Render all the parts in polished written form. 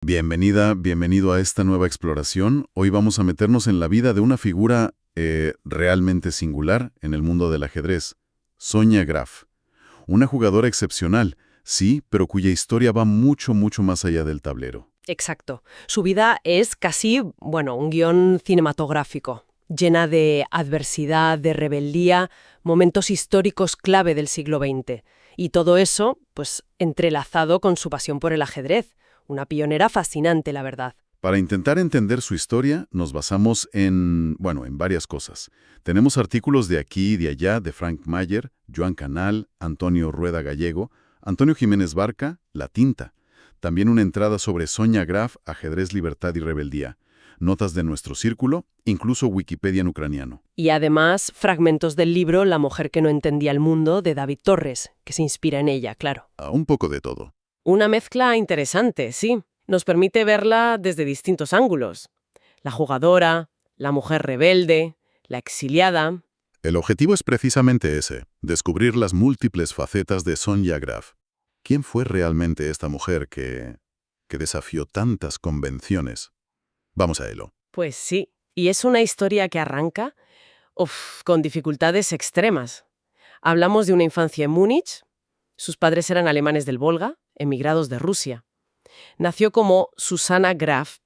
Bienvenido a esta nueva exploración. Hoy vamos a meternos en la vida de una figura realmente singular en el mundo del ajedrez, Sonia Graf. Una jugadora excepcional, sí, pero cuya historia va mucho más allá del tablero. Exacto. Su vida es casi, un guión cinematográfico, llena de adversidad, de rebeldía, momentos históricos clave del siglo XX. Y todo eso, entrelazado con su pasión por el ajedrez. Una pionera fascinante, la verdad. Para intentar entender su historia, nos basamos en varias cosas. Tenemos artículos de aquí y de allá de Frank Mayer, Joan Canal, Antonio Rueda Gallego, Antonio Jiménez Barca, La Tinta. También una entrada sobre Sonia Graf, Ajedrez, Libertad y Rebeldía. Notas de nuestro círculo, incluso Wikipedia en ucraniano. Y además, fragmentos del libro La mujer que no entendía el mundo, de David Torres, que se inspira en ella, claro. Un poco de todo. Una mezcla interesante, sí. Nos permite verla desde distintos ángulos. La jugadora, la mujer rebelde, la exiliada. El objetivo es precisamente ese, descubrir las múltiples facetas de Sonia Graf. ¿Quién fue realmente esta mujer que desafió tantas convenciones? Vamos a ello. Pues sí, y es una historia que arranca con dificultades extremas. Hablamos de una infancia en Múnich. Sus padres eran alemanes del Volga, emigrados de Rusia. Nació como Susanna Graf,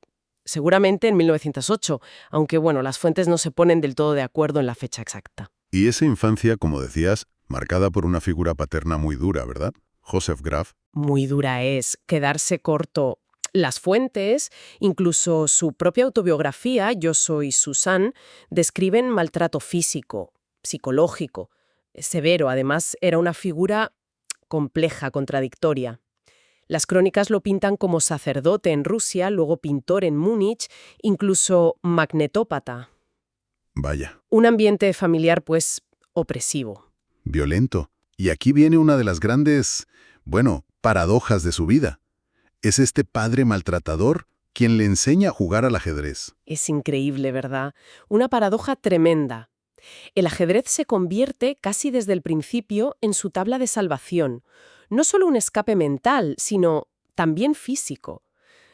seguramente en 1908, aunque las fuentes no se ponen del todo de acuerdo en la fecha exacta. Y esa infancia, como decías, marcada por una figura paterna muy dura, ¿verdad? Joseph Graf. Muy dura es quedarse corto. Las fuentes, incluso su propia autobiografía, Yo soy Susan, describen maltrato físico, psicológico, severo. Además, era una figura compleja, contradictoria. Las crónicas lo pintan como sacerdote en Rusia, luego pintor en Múnich, incluso magnetópata. Vaya. Un ambiente familiar, opresivo. Violento. Y aquí viene una de las grandes, paradojas de su vida. Es este padre maltratador quien le enseña a jugar al ajedrez. Es increíble, ¿verdad? Una paradoja tremenda. El ajedrez se convierte, casi desde el principio, en su tabla de salvación. No solo un escape mental, sino también físico.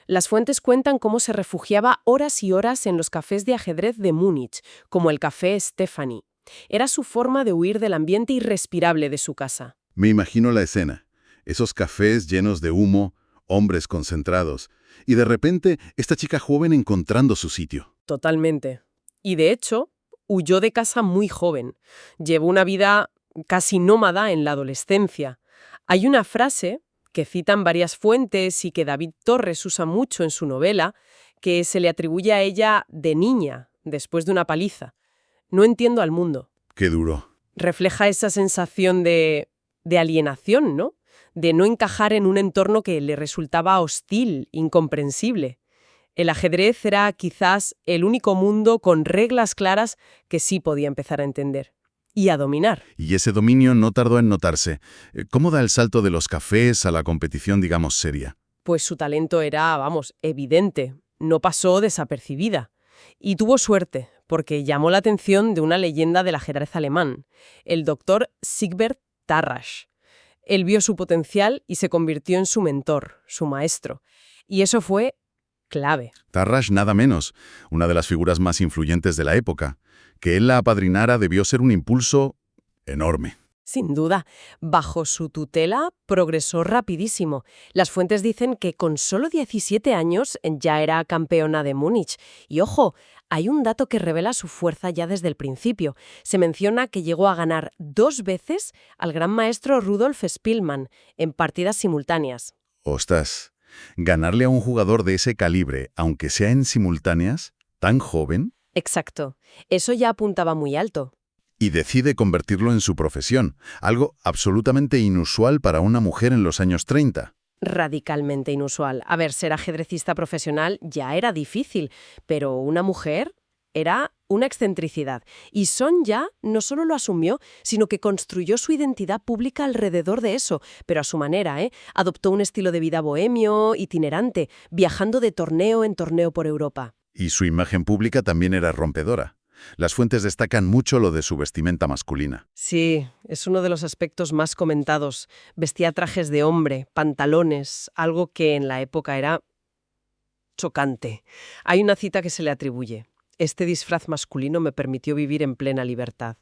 Las fuentes cuentan cómo se refugiaba horas y horas en los cafés de ajedrez de Múnich, como el Café Stephanie. Era su forma de huir del ambiente irrespirable de su casa. Me imagino la escena. Esos cafés llenos de humo, hombres concentrados, y de repente esta chica joven encontrando su sitio. Totalmente. Y de hecho, huyó de casa muy joven. Llevó una vida casi nómada en la adolescencia. Hay una frase que citan varias fuentes y que David Torres usa mucho en su novela, que se le atribuye a ella de niña, después de una paliza. No entiendo al mundo. Qué duro. Refleja esa sensación de alienación, ¿no? De no encajar en un entorno que le resultaba hostil, incomprensible. El ajedrez era quizás el único mundo con reglas claras que sí podía empezar a entender y a dominar. Y ese dominio no tardó en notarse. ¿Cómo da el salto de los cafés a la competición, digamos, seria? Pues su talento era, evidente. No pasó desapercibida. Y tuvo suerte, porque llamó la atención de una leyenda del ajedrez alemán, el doctor Siegbert Tarrasch. Él vio su potencial y se convirtió en su mentor, su maestro. Y eso fue clave. Tarrasch nada menos, una de las figuras más influyentes de la época. Que él la apadrinara debió ser un impulso enorme. Sin duda, bajo su tutela progresó rapidísimo. Las fuentes dicen que con solo 17 años ya era campeona de Múnich. Y ojo, hay un dato que revela su fuerza ya desde el principio. Se menciona que llegó a ganar 2 veces al gran maestro Rudolf Spielmann en partidas simultáneas. Ostras, ganarle a un jugador de ese calibre, aunque sea en simultáneas, tan joven. Exacto. Eso ya apuntaba muy alto. Y decide convertirlo en su profesión, algo absolutamente inusual para una mujer en los años 30. Radicalmente inusual. A ver, ser ajedrecista profesional ya era difícil, pero una mujer era una excentricidad. Y Sonia no solo lo asumió, sino que construyó su identidad pública alrededor de eso, pero a su manera, ¿eh? Adoptó un estilo de vida bohemio, itinerante, viajando de torneo en torneo por Europa. Y su imagen pública también era rompedora. Las fuentes destacan mucho lo de su vestimenta masculina. Sí, es uno de los aspectos más comentados. Vestía trajes de hombre, pantalones, algo que en la época era chocante. Hay una cita que se le atribuye. Este disfraz masculino me permitió vivir en plena libertad.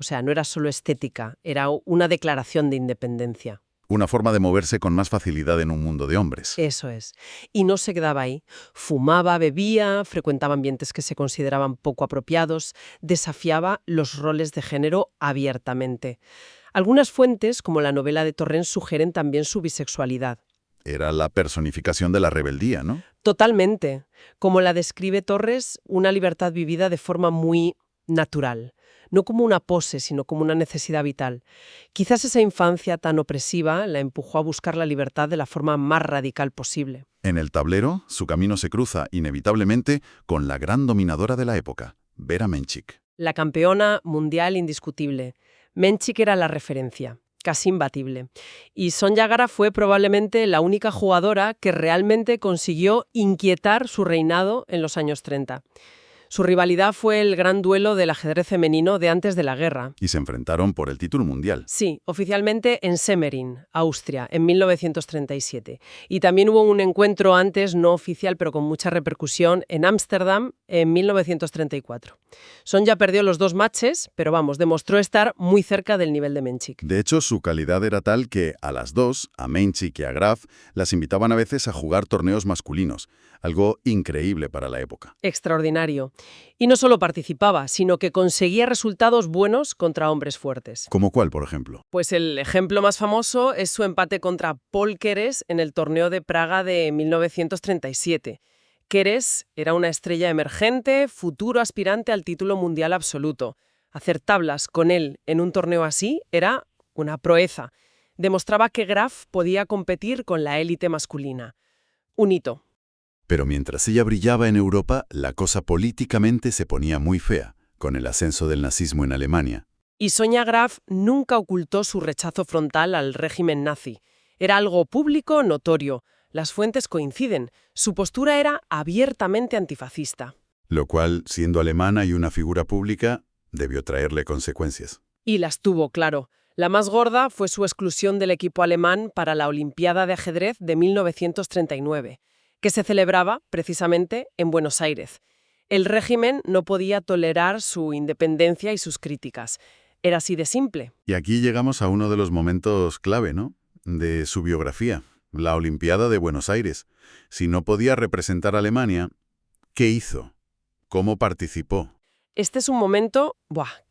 O sea, no era solo estética, era una declaración de independencia. Una forma de moverse con más facilidad en un mundo de hombres. Eso es. Y no se quedaba ahí. Fumaba, bebía, frecuentaba ambientes que se consideraban poco apropiados, desafiaba los roles de género abiertamente. Algunas fuentes, como la novela de Torrens, sugieren también su bisexualidad. Era la personificación de la rebeldía, ¿no? Totalmente. Como la describe Torres, una libertad vivida de forma muy natural. No como una pose, sino como una necesidad vital. Quizás esa infancia tan opresiva la empujó a buscar la libertad de la forma más radical posible. En el tablero, su camino se cruza inevitablemente con la gran dominadora de la época, Vera Menchik. La campeona mundial indiscutible. Menchik era la referencia, casi imbatible. Y Sonia Graf fue probablemente la única jugadora que realmente consiguió inquietar su reinado en los años 30. Su rivalidad fue el gran duelo del ajedrez femenino de antes de la guerra. Y se enfrentaron por el título mundial. Sí, oficialmente en Semmering, Austria, en 1937. Y también hubo un encuentro antes, no oficial, pero con mucha repercusión, en Ámsterdam, en 1934. Sonia perdió los 2 matches, pero vamos, demostró estar muy cerca del nivel de Menchik. De hecho, su calidad era tal que a las dos, a Menchik y a Graf, las invitaban a veces a jugar torneos masculinos. Algo increíble para la época. Extraordinario. Y no solo participaba, sino que conseguía resultados buenos contra hombres fuertes. ¿Cómo cuál, por ejemplo? Pues el ejemplo más famoso es su empate contra Paul Keres en el torneo de Praga de 1937. Keres era una estrella emergente, futuro aspirante al título mundial absoluto. Hacer tablas con él en un torneo así era una proeza. Demostraba que Graf podía competir con la élite masculina. Un hito. Pero mientras ella brillaba en Europa, la cosa políticamente se ponía muy fea, con el ascenso del nazismo en Alemania. Y Sonia Graf nunca ocultó su rechazo frontal al régimen nazi. Era algo público, notorio. Las fuentes coinciden. Su postura era abiertamente antifascista. Lo cual, siendo alemana y una figura pública, debió traerle consecuencias. Y las tuvo, claro. La más gorda fue su exclusión del equipo alemán para la Olimpiada de Ajedrez de 1939. Que se celebraba, precisamente, en Buenos Aires. El régimen no podía tolerar su independencia y sus críticas. Era así de simple. Y aquí llegamos a uno de los momentos clave, ¿no?, de su biografía, la Olimpiada de Buenos Aires. Si no podía representar a Alemania, ¿qué hizo? ¿Cómo participó? Este es un momento,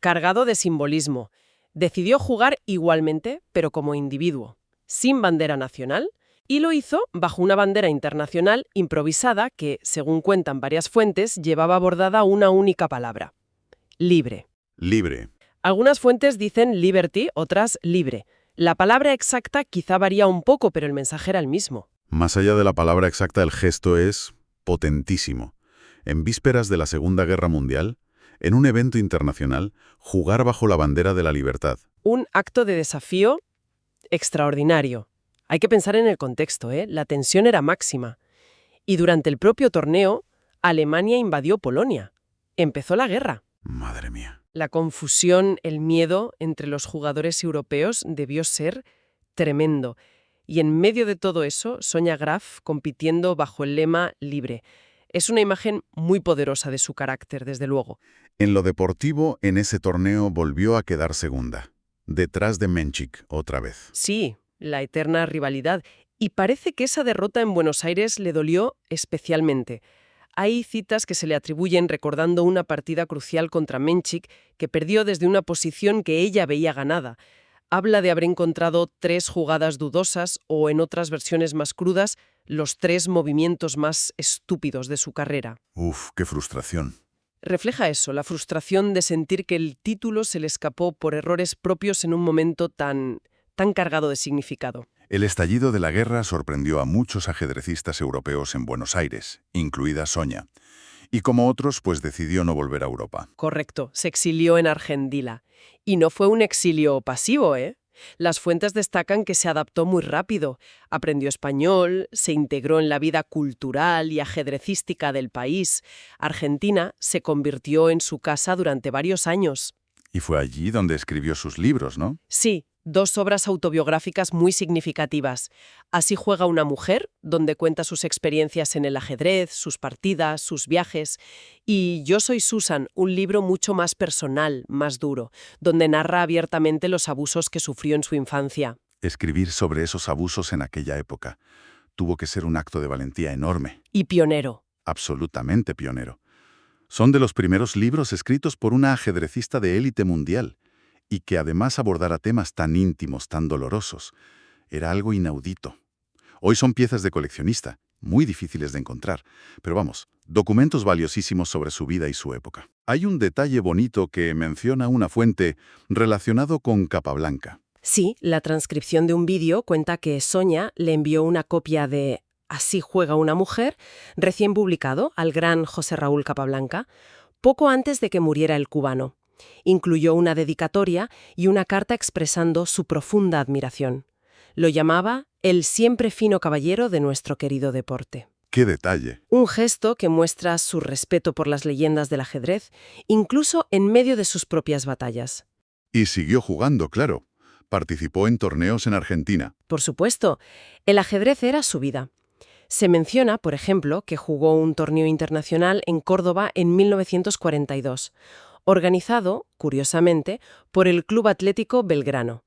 cargado de simbolismo. Decidió jugar igualmente, pero como individuo, sin bandera nacional, y lo hizo bajo una bandera internacional improvisada que, según cuentan varias fuentes, llevaba bordada una única palabra: libre. Libre. Algunas fuentes dicen liberty, otras libre. La palabra exacta quizá varía un poco, pero el mensaje era el mismo. Más allá de la palabra exacta, el gesto es potentísimo. En vísperas de la Segunda Guerra Mundial, en un evento internacional, jugar bajo la bandera de la libertad. Un acto de desafío extraordinario. Hay que pensar en el contexto, ¿eh? La tensión era máxima. Y durante el propio torneo, Alemania invadió Polonia. Empezó la guerra. Madre mía. La confusión, el miedo entre los jugadores europeos debió ser tremendo. Y en medio de todo eso, Sonia Graf compitiendo bajo el lema libre. Es una imagen muy poderosa de su carácter, desde luego. En lo deportivo, en ese torneo volvió a quedar segunda, detrás de Menchik otra vez. Sí, la eterna rivalidad. Y parece que esa derrota en Buenos Aires le dolió especialmente. Hay citas que se le atribuyen recordando una partida crucial contra Menchik que perdió desde una posición que ella veía ganada. Habla de haber encontrado 3 jugadas dudosas o, en otras versiones más crudas, los 3 movimientos más estúpidos de su carrera. Uf, qué frustración. Refleja eso, la frustración de sentir que el título se le escapó por errores propios en un momento tan cargado de significado. El estallido de la guerra sorprendió a muchos ajedrecistas europeos en Buenos Aires, incluida Sonia. Y como otros, pues decidió no volver a Europa. Correcto, se exilió en Argentila. Y no fue un exilio pasivo, ¿eh? Las fuentes destacan que se adaptó muy rápido, aprendió español, se integró en la vida cultural y ajedrecística del país. Argentina se convirtió en su casa durante varios años. Y fue allí donde escribió sus libros, ¿no? Sí, 2 obras autobiográficas muy significativas. Así juega una mujer, donde cuenta sus experiencias en el ajedrez, sus partidas, sus viajes. Y Yo soy Susan, un libro mucho más personal, más duro, donde narra abiertamente los abusos que sufrió en su infancia. Escribir sobre esos abusos en aquella época tuvo que ser un acto de valentía enorme, Y pionero. absolutamente pionero. Son de los primeros libros escritos por una ajedrecista de élite mundial, y que además abordara temas tan íntimos, tan dolorosos. Era algo inaudito. Hoy son piezas de coleccionista, muy difíciles de encontrar, pero vamos, documentos valiosísimos sobre su vida y su época. Hay un detalle bonito que menciona una fuente relacionado con Capablanca. Sí, la transcripción de un vídeo cuenta que Sonia le envió una copia de Así juega una mujer, recién publicado, al gran José Raúl Capablanca, poco antes de que muriera el cubano. Incluyó una dedicatoria y una carta expresando su profunda admiración. Lo llamaba el siempre fino caballero de nuestro querido deporte. ¡Qué detalle! Un gesto que muestra su respeto por las leyendas del ajedrez, incluso en medio de sus propias batallas. Y siguió jugando, claro. Participó en torneos en Argentina. Por supuesto, el ajedrez era su vida. Se menciona, por ejemplo, que jugó un torneo internacional en Córdoba en 1942, organizado, curiosamente, por el Club Atlético Belgrano.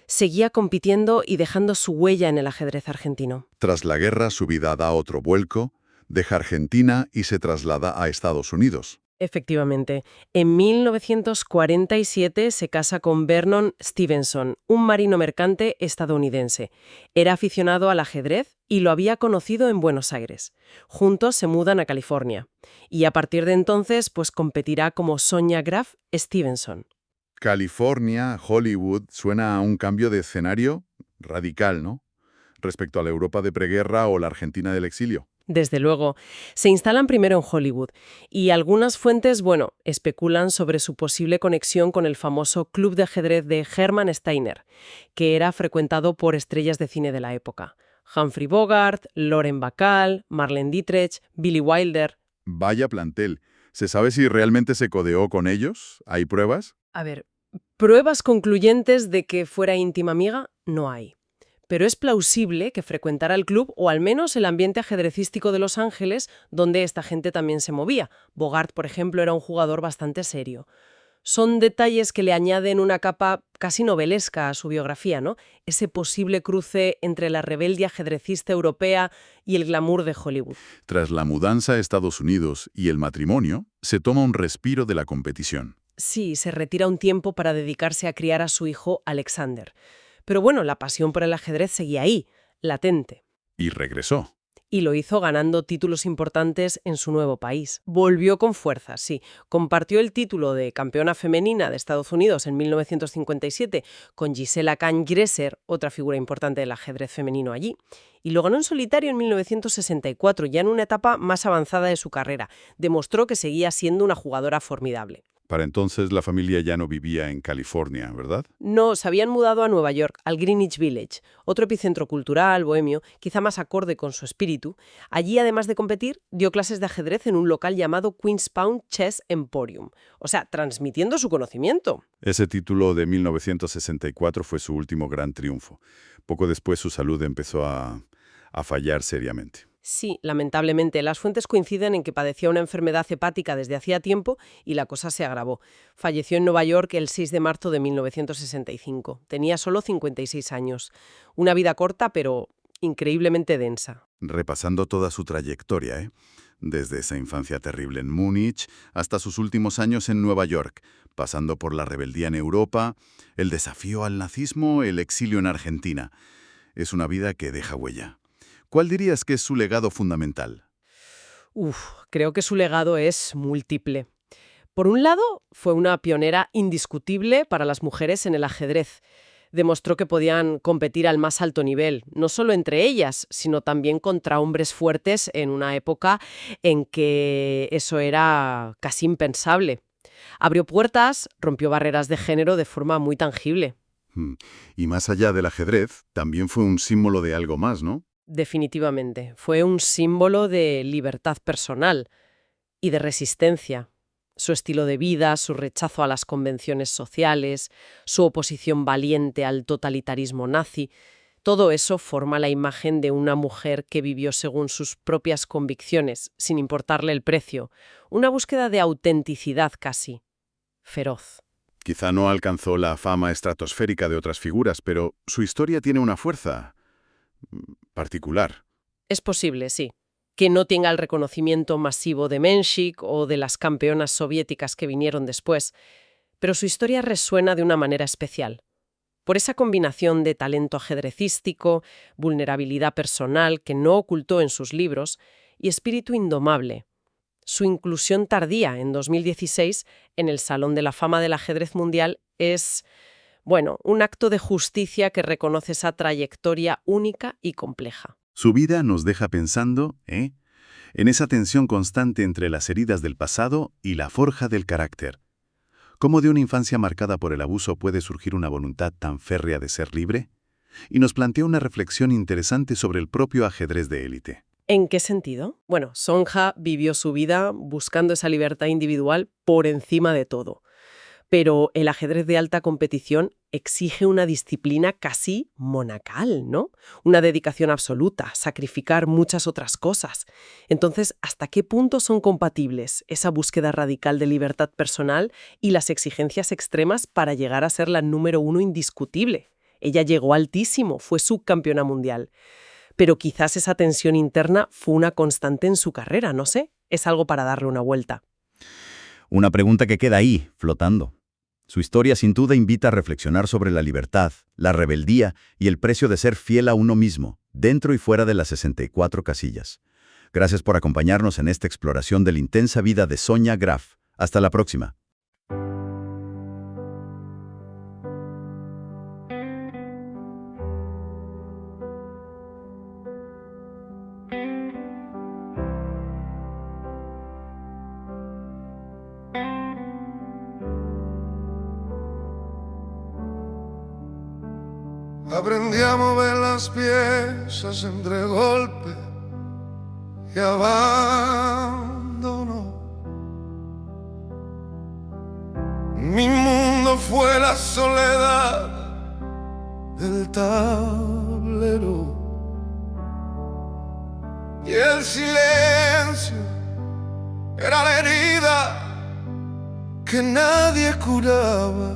Seguía compitiendo y dejando su huella en el ajedrez argentino. Tras la guerra, su vida da otro vuelco, deja Argentina y se traslada a Estados Unidos. Efectivamente, en 1947 se casa con Vernon Stevenson, un marino mercante estadounidense. Era aficionado al ajedrez y lo había conocido en Buenos Aires. Juntos se mudan a California. Y a partir de entonces, pues competirá como Sonia Graf Stevenson. California, Hollywood, suena a un cambio de escenario radical, ¿no? Respecto a la Europa de preguerra o la Argentina del exilio. Desde luego, se instalan primero en Hollywood y algunas fuentes, especulan sobre su posible conexión con el famoso club de ajedrez de Hermann Steiner, que era frecuentado por estrellas de cine de la época. Humphrey Bogart, Lauren Bacall, Marlene Dietrich, Billy Wilder. Vaya plantel. ¿Se sabe si realmente se codeó con ellos? ¿Hay pruebas? A ver, pruebas concluyentes de que fuera íntima amiga no hay. Pero es plausible que frecuentara el club o al menos el ambiente ajedrecístico de Los Ángeles, donde esta gente también se movía. Bogart, por ejemplo, era un jugador bastante serio. Son detalles que le añaden una capa casi novelesca a su biografía, ¿no? Ese posible cruce entre la rebeldia ajedrecista europea y el glamour de Hollywood. Tras la mudanza a Estados Unidos y el matrimonio, se toma un respiro de la competición. Sí, se retira un tiempo para dedicarse a criar a su hijo Alexander. Pero bueno, la pasión por el ajedrez seguía ahí, latente. Y regresó. Y lo hizo ganando títulos importantes en su nuevo país. Volvió con fuerza, sí. Compartió el título de campeona femenina de Estados Unidos en 1957 con Gisela Kahn-Gresser, otra figura importante del ajedrez femenino allí. Y lo ganó en solitario en 1964, ya en una etapa más avanzada de su carrera. Demostró que seguía siendo una jugadora formidable. Para entonces la familia ya no vivía en California, ¿verdad? No, se habían mudado a Nueva York, al Greenwich Village, otro epicentro cultural, bohemio, quizá más acorde con su espíritu. Allí, además de competir, dio clases de ajedrez en un local llamado Queen's Pound Chess Emporium. O sea, transmitiendo su conocimiento. Ese título de 1964 fue su último gran triunfo. Poco después su salud empezó a fallar seriamente. Sí, lamentablemente, las fuentes coinciden en que padecía una enfermedad hepática desde hacía tiempo y la cosa se agravó. Falleció en Nueva York el 6 de marzo de 1965. Tenía solo 56 años. Una vida corta, pero increíblemente densa. Repasando toda su trayectoria, desde esa infancia terrible en Múnich hasta sus últimos años en Nueva York, pasando por la rebeldía en Europa, el desafío al nazismo, el exilio en Argentina. Es una vida que deja huella. ¿Cuál dirías que es su legado fundamental? Creo que su legado es múltiple. Por un lado, fue una pionera indiscutible para las mujeres en el ajedrez. Demostró que podían competir al más alto nivel, no solo entre ellas, sino también contra hombres fuertes en una época en que eso era casi impensable. Abrió puertas, rompió barreras de género de forma muy tangible. Y más allá del ajedrez, también fue un símbolo de algo más, ¿no? Definitivamente. Fue un símbolo de libertad personal y de resistencia. Su estilo de vida, su rechazo a las convenciones sociales, su oposición valiente al totalitarismo nazi, todo eso forma la imagen de una mujer que vivió según sus propias convicciones, sin importarle el precio. Una búsqueda de autenticidad casi. Feroz. Quizá no alcanzó la fama estratosférica de otras figuras, pero su historia tiene una fuerza particular. Es posible, sí, que no tenga el reconocimiento masivo de Menshik o de las campeonas soviéticas que vinieron después, pero su historia resuena de una manera especial. Por esa combinación de talento ajedrecístico, vulnerabilidad personal que no ocultó en sus libros y espíritu indomable. Su inclusión tardía, en 2016, en el Salón de la Fama del Ajedrez Mundial es, un acto de justicia que reconoce esa trayectoria única y compleja. Su vida nos deja pensando, en esa tensión constante entre las heridas del pasado y la forja del carácter. ¿Cómo de una infancia marcada por el abuso puede surgir una voluntad tan férrea de ser libre? Y nos plantea una reflexión interesante sobre el propio ajedrez de élite. ¿En qué sentido? Sonja vivió su vida buscando esa libertad individual por encima de todo. Pero el ajedrez de alta competición exige una disciplina casi monacal, ¿no? Una dedicación absoluta, sacrificar muchas otras cosas. Entonces, ¿hasta qué punto son compatibles esa búsqueda radical de libertad personal y las exigencias extremas para llegar a ser la número 1 indiscutible? Ella llegó altísimo, fue subcampeona mundial. Pero quizás esa tensión interna fue una constante en su carrera, no sé. Es algo para darle una vuelta. Una pregunta que queda ahí, flotando. Su historia sin duda invita a reflexionar sobre la libertad, la rebeldía y el precio de ser fiel a uno mismo, dentro y fuera de las 64 casillas. Gracias por acompañarnos en esta exploración de la intensa vida de Sonia Graf. Hasta la próxima. Aprendí a mover las piezas entre golpe y abandono. Mi mundo fue la soledad del tablero y el silencio era la herida que nadie curaba.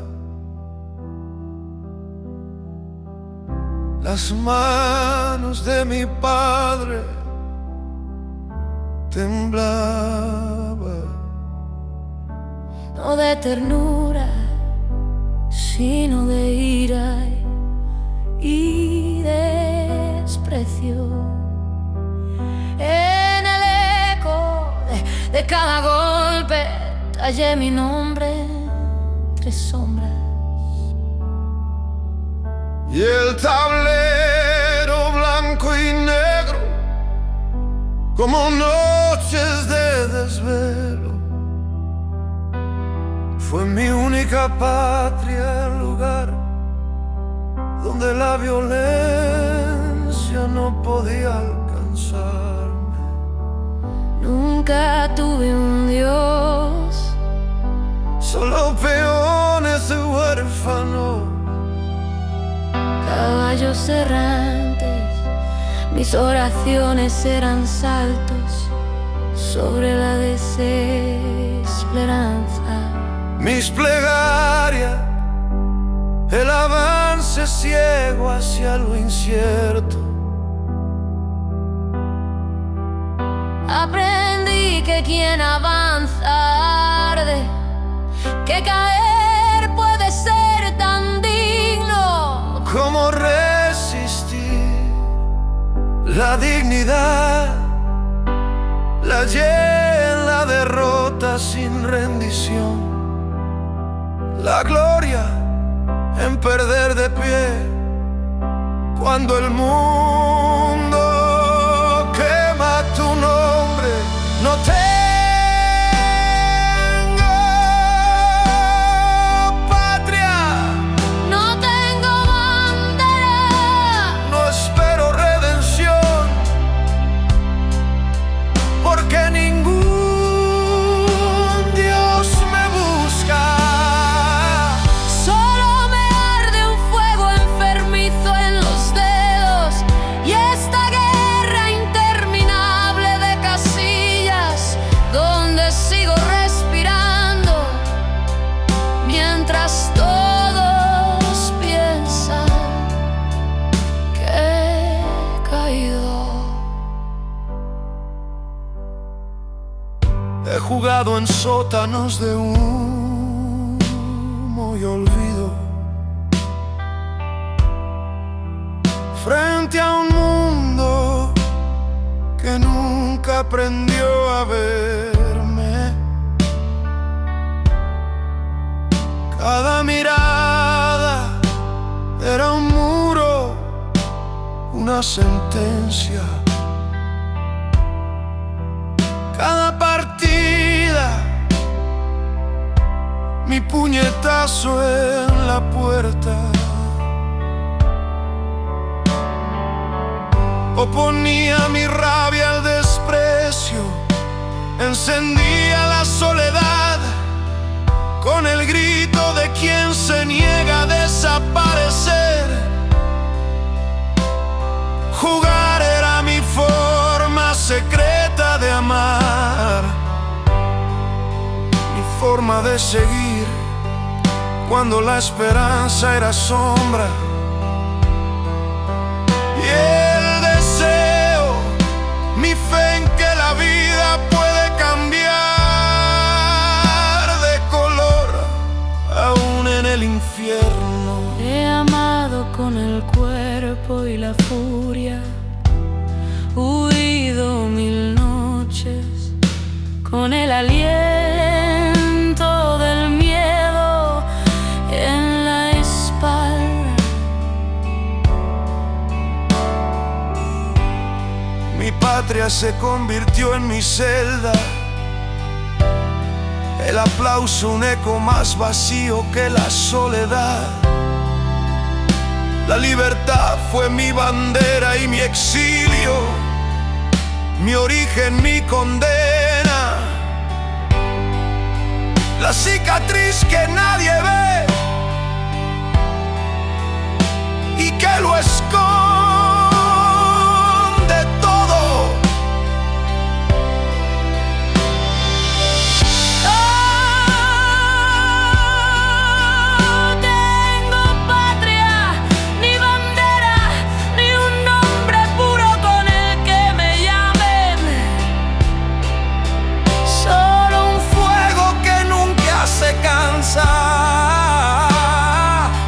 Las manos de mi padre temblaban. No de ternura, sino de ira y desprecio. En el eco de cada golpe tallé mi nombre entre sombras. Y el tablero blanco y negro, como noches de desvelo, fue mi única patria, el lugar donde la violencia no podía alcanzarme. Nunca tuve un Dios, solo peones y huérfanos, caballos errantes. Mis oraciones eran saltos sobre la desesperanza. Mis plegarias, el avance ciego hacia lo incierto. Aprendí que quien avanza arde, que caer puede ser tan digno ¿Cómo resistir? La dignidad la hallé en la derrota sin rendición. La gloria en perder de pie cuando el mundo quema tu nombre. No tengo patria, no tengo bandera, no espero redención, porque ningún Dios encerrado en sótanos de humo y olvido, frente a un mundo que nunca aprendió a verme. Cada mirada era un muro, una sentencia. Cada partida, mi puñetazo en la puerta. Oponía mi rabia al desprecio, encendía la soledad con el grito de quien se niega a desaparecer. Jugar era mi forma secreta de amar, mi forma de seguir cuando la esperanza era sombra. Y el deseo, mi fe en que la vida puede cambiar de color, aún en el infierno. He amado con el cuerpo y la furia, huido 1000 noches con el aliento del miedo en la espalda. Mi patria se convirtió en mi celda, el aplauso un eco más vacío que la soledad. La libertad fue mi bandera y mi exilio, mi origen, mi condena. La cicatriz que nadie ve y que lo esconde todo.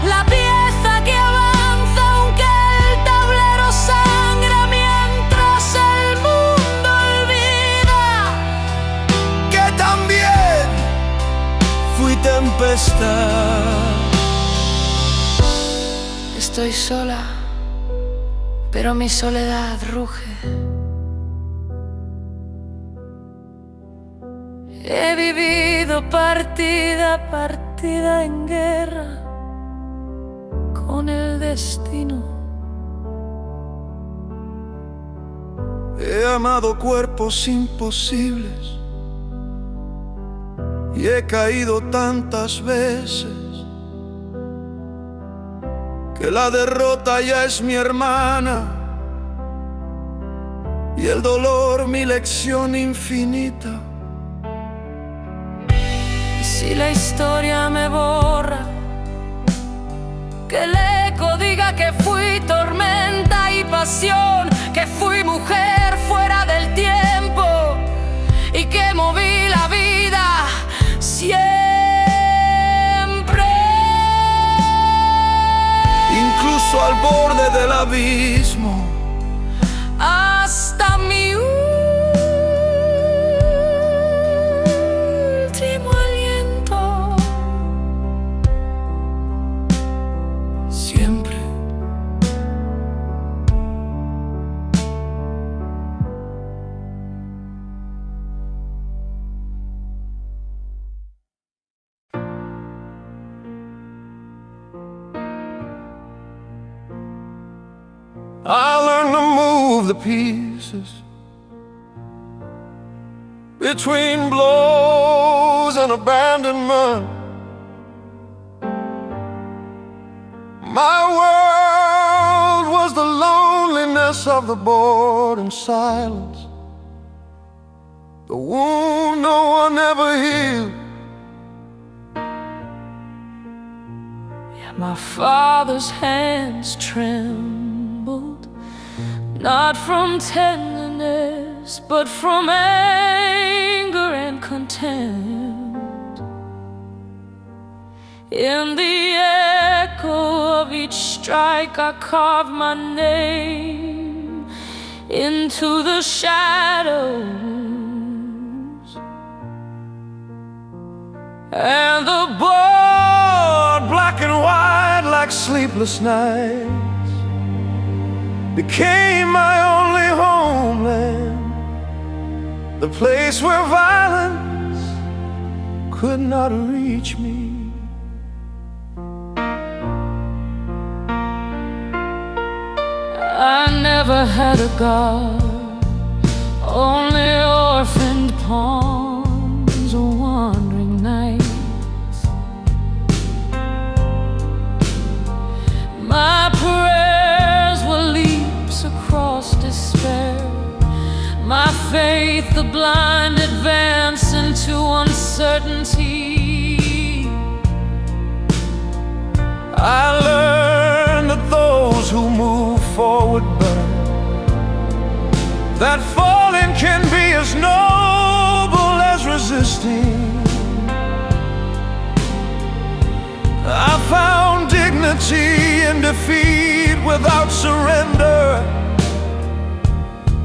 La pieza que avanza aunque el tablero sangra, mientras el mundo olvida Que también fui tempestad. Estoy sola, pero mi soledad ruge. He vivido partida a partida en guerra con el destino. He amado cuerpos imposibles y he caído tantas veces que la derrota ya es mi hermana y el dolor mi lección infinita. Si la historia me borra, que el eco diga que fui tormenta y pasión, que fui mujer fuera del tiempo y que moví la vida siempre. Incluso al borde del abismo, hasta mi último aliento. siempre. I learned to move the pieces between blows and abandonment. My world was the loneliness of the bored and silence, the wound no one ever healed. My father's hands trembled, not from tenderness, but from anger and content. In the echo of each strike, I carve my name into the shadows, and the board, black and white like sleepless nights, became my only homeland, the place where violence could not reach me. I never had a God, only orphaned pawns or wandering nights. My prayers were leaps across despair, my faith the blind advance into uncertainty. I learned that those who move forward burn, that falling can be as noble as resisting. I found dignity in defeat without surrender,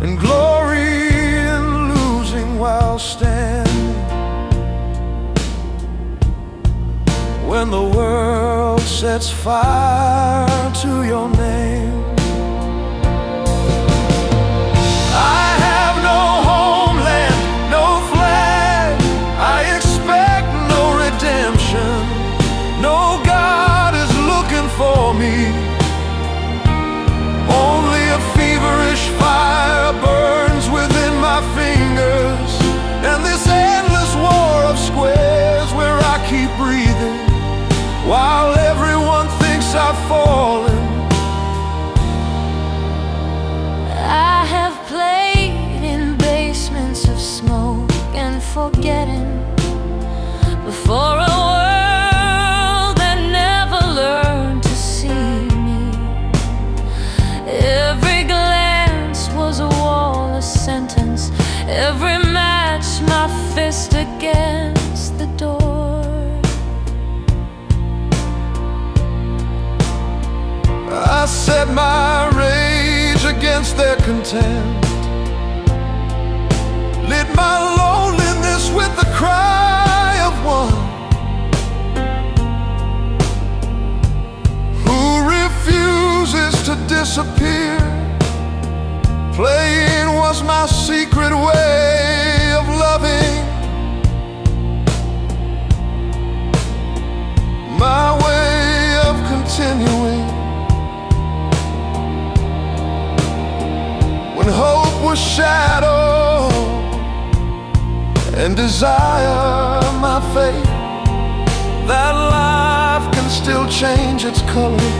and glory in losing while standing. When the world sets fire to your name, I have no homeland, no flag, I expect no redemption. No God is looking for me, only a feverish fire burns within my fingers, and this endless war of squares where I keep breathing while everyone thinks I've fallen. I have played in basements of smoke and forgetting before a world that never learned to see me. Every glance was a wall, a sentence, every match my fist against the door. I set my rage against their contempt, lit my loneliness with the cry of one who refuses to disappear. Playing was my secret way of loving, my way of continuing. When hope was shadow and desire my fate, that life can still change its color,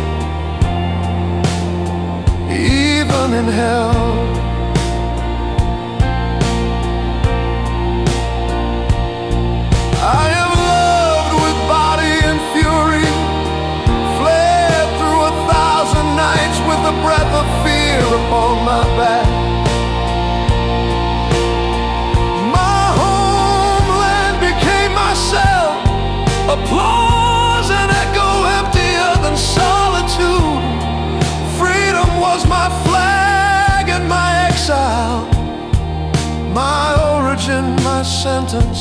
even in hell. I have loved with body and fury, fled through 1,000 nights with the breath of fear upon my back. My homeland became myself, applause and echo emptier than solitude. Freedom was my flag and my exile, my origin, my sentence,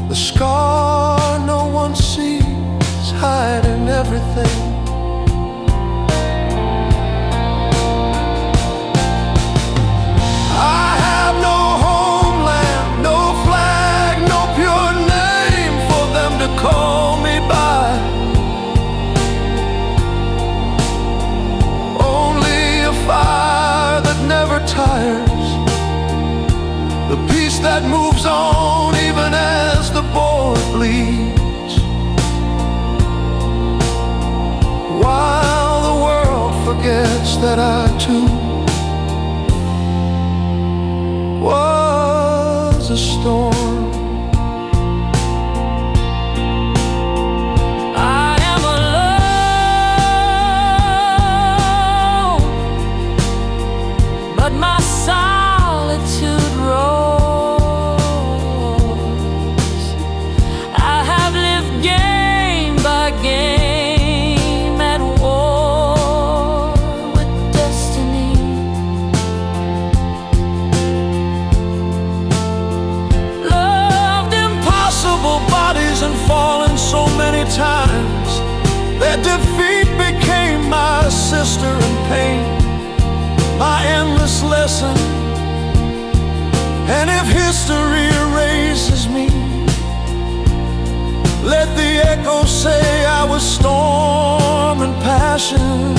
the scar no one sees, hiding everything. I have no homeland, no flag, no pure name for them to call me by. Only a fire that never tires, the peace that moves on even as the board bleeds, while the world forgets that I too was a storm. I am alone, but my solitude roars. sister in pain, my endless lesson. And if history erases me, let the echo say I was storm and passion,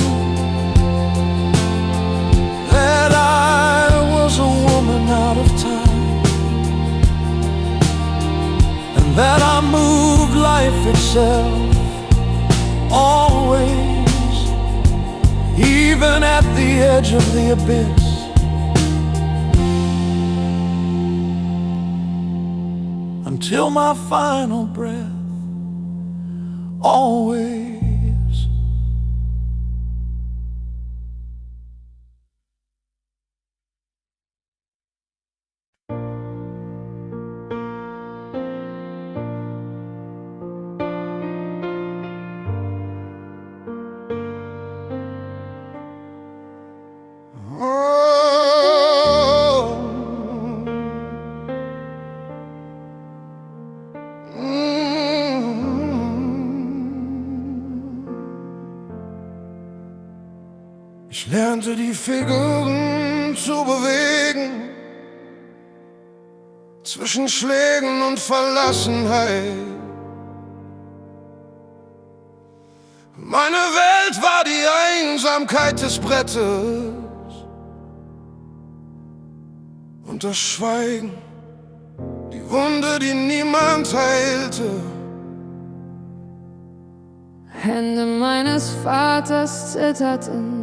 that I was a woman out of time, and that I moved life itself, always, even at the edge of the abyss. Until my final breath, always. Ich lernte die Figuren zu bewegen, zwischen Schlägen und Verlassenheit. Meine Welt war die Einsamkeit des Brettes und das Schweigen, die Wunde, die niemand heilte. Hände meines Vaters zitterten,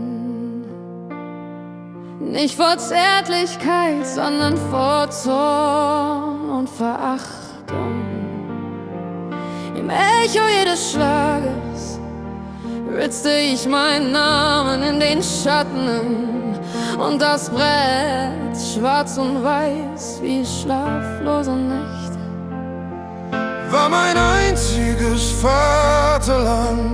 nicht vor Zärtlichkeit, sondern vor Zorn und Verachtung. Im Echo jedes Schlages ritzte ich meinen Namen in den Schatten, und das Brett, schwarz und weiß wie schlaflose Nächte, war mein einziges Vaterland,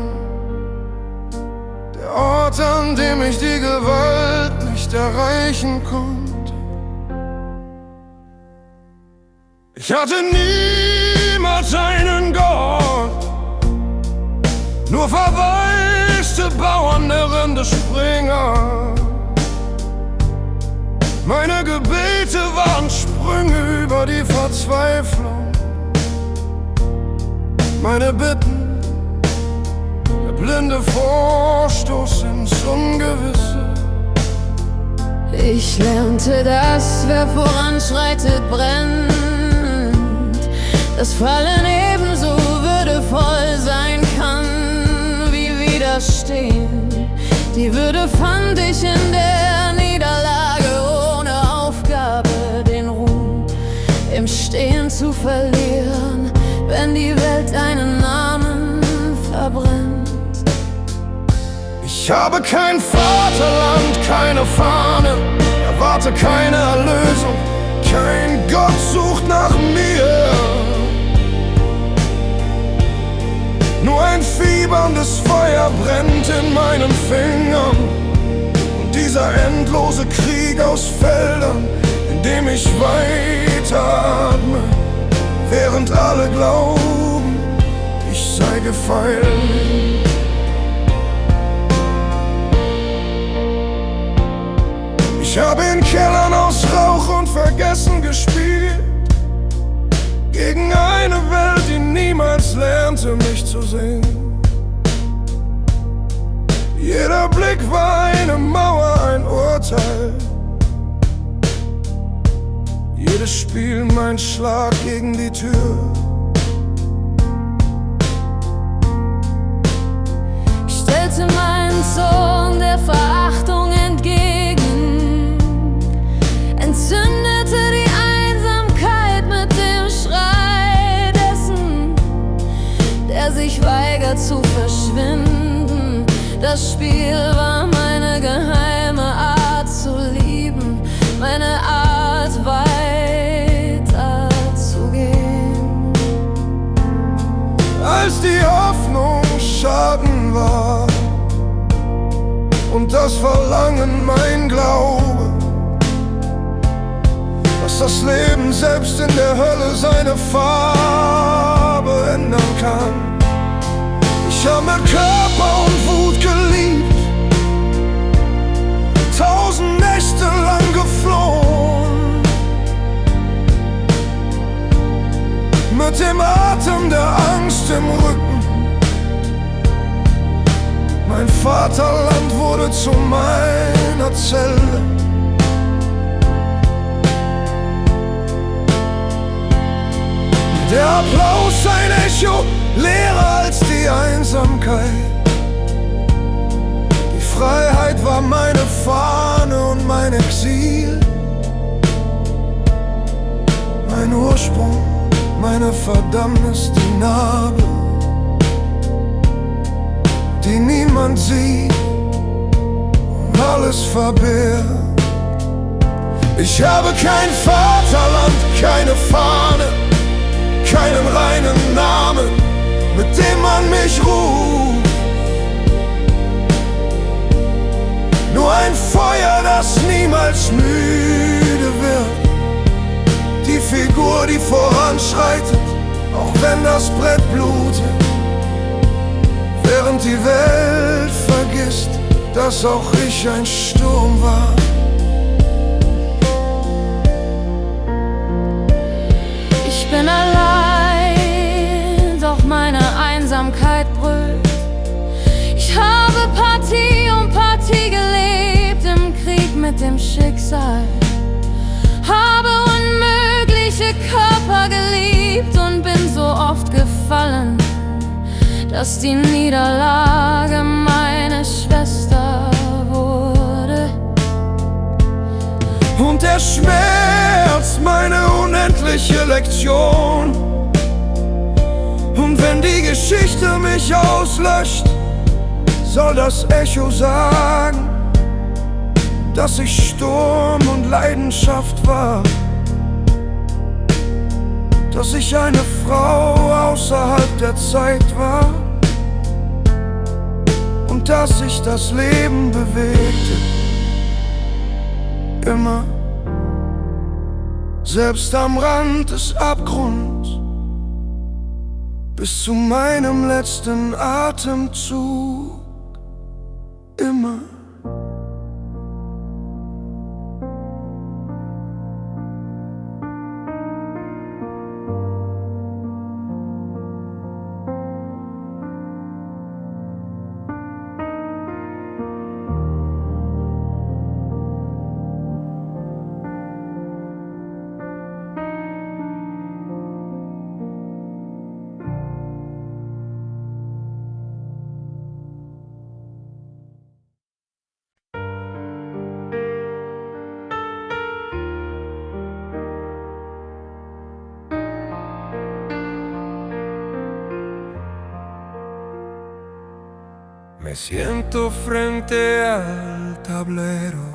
der Ort, an dem ich die Gewalt nicht erreichen konnte. Ich hatte niemals einen Gott, nur verwaiste Bauern der Rindespringer. Meine Gebete waren Sprünge über die Verzweiflung, meine Bitten der blinde Vorstoß ins Ungewisse. Ich lernte, dass wer voranschreitet brennt, das Fallen ebenso würdevoll sein kann wie widerstehen. Die Würde fand ich in der Niederlage, ohne Aufgabe den Ruhm im Stehen zu verlieren, wenn die Welt deinen Namen verbrennt. Ich habe kein Vaterland, keine Fahne, erwarte keine Erlösung, kein Gott sucht nach mir. Nur ein fieberndes Feuer brennt in meinen Fingern, und dieser endlose Krieg aus Feldern, in dem ich weiteratme, während alle glauben, ich sei gefallen. Ich habe in Kellern aus Rauch und Vergessen gespielt, gegen eine Welt, die niemals lernte, mich zu sehen. Jeder Blick war eine Mauer, ein Urteil, jedes Spiel mein Schlag gegen die Tür. Ich stellte meinen Zorn der Verachtung entgegen, entzündete die Einsamkeit mit dem Schrei dessen, der sich weigert zu verschwinden. Das Spiel war meine geheime Art zu lieben, meine Art weiterzugehen. Als die Hoffnung Schaden war und das Verlangen mein Glaube, dass das Leben selbst in der Hölle seine Farbe ändern kann. Ich habe Körper und Wut geliebt, Vaterland wurde zu meiner Zelle. Der Applaus ein Echo, leerer als die Einsamkeit. Die Freiheit war meine Fahne und mein Exil. Mein Ursprung, meine Verdammnis, die Narbe, die niemand sieht und alles verbirgt. Ich habe kein Vaterland, keine Fahne, keinen reinen Namen, mit dem man mich ruft. Nur ein Feuer, das niemals müde wird. Die Figur, die voranschreitet, auch wenn das Brett blutet. Während die Welt vergisst, dass auch ich ein Sturm war. Ich bin allein, doch meine Einsamkeit brüllt. Ich habe Partie um Partie gelebt im Krieg mit dem Schicksal. Habe unmögliche Körper geliebt und bin so oft gefallen, dass die Niederlage meine Schwester wurde. Und der Schmerz meine unendliche Lektion. Und wenn die Geschichte mich auslöscht, soll das Echo sagen, dass ich Sturm und Leidenschaft war, dass ich eine Frau außerhalb der Zeit war und dass sich das Leben bewegte, immer, selbst am Rand des Abgrunds, bis zu meinem letzten Atemzug, immer. Me siento frente al tablero,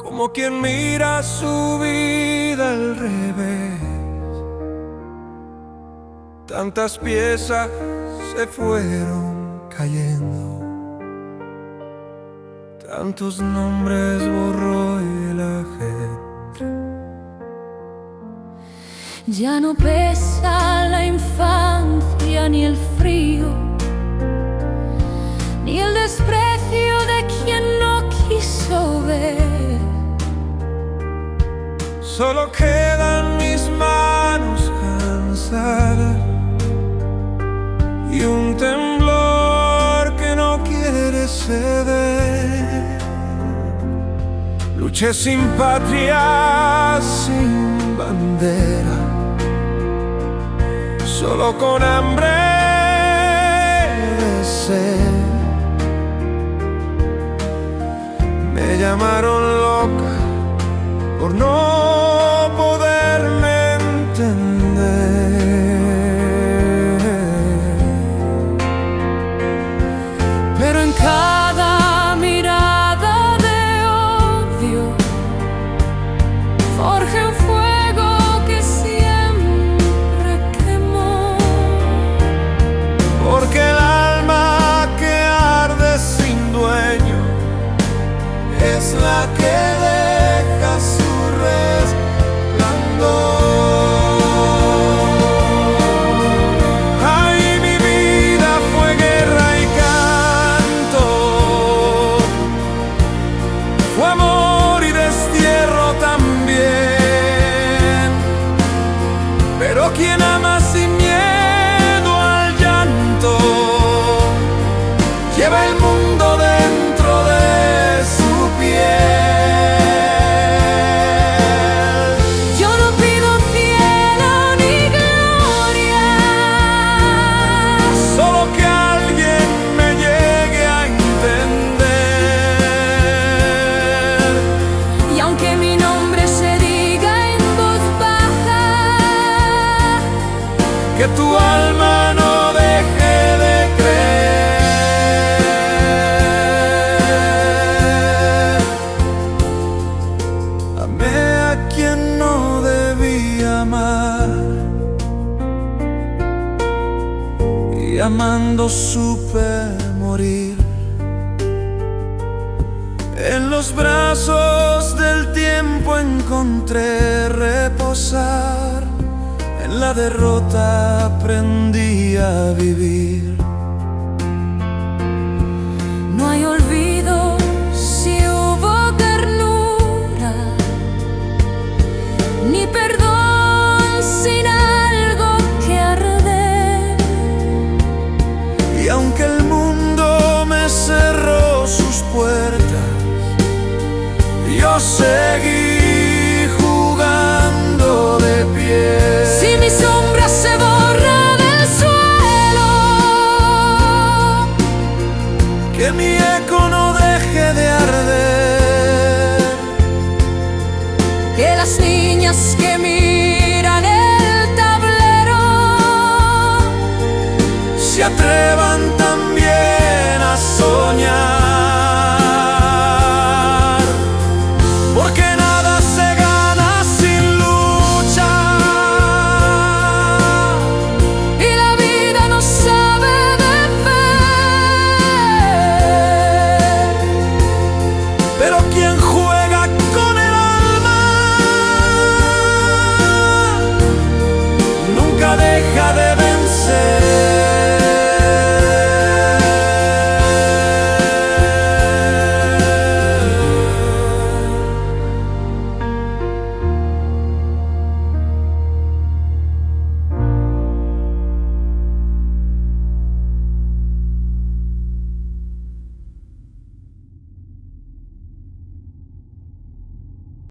como quien mira su vida al revés. Tantas piezas se fueron cayendo, tantos nombres borró el ajedrez. Ya no pesa la infancia ni el frío, ni el desprecio de quien no quiso ver. Solo quedan mis manos cansadas y un temblor que no quiere ceder. Luché sin patria, sin bandera, solo con hambre de ser. Me llamaron loca por no poderme entender, pero en cada mirada de odio forjé un fuego que siempre quemó. porque el alma que arde sin dueño es la que deja su lleva el mundo dentro de su piel. Yo no pido cielo ni gloria, Solo que alguien me llegue a entender. y aunque mi nombre se diga en voz baja, Que tu alma no deje de creer. Amé a quien no debía amar, y amando supe morir. En los brazos del tiempo encontré reposar, en la derrota aprendí a vivir. no hay olvido si hubo ternura, ni perdón sin algo que arder. Y aunque el mundo me cerró sus puertas, yo seguí jugando de pie. Si mi sombra se borra del suelo, Que mi eco no deje de arder. que las niñas que miran el tablero Se atrevan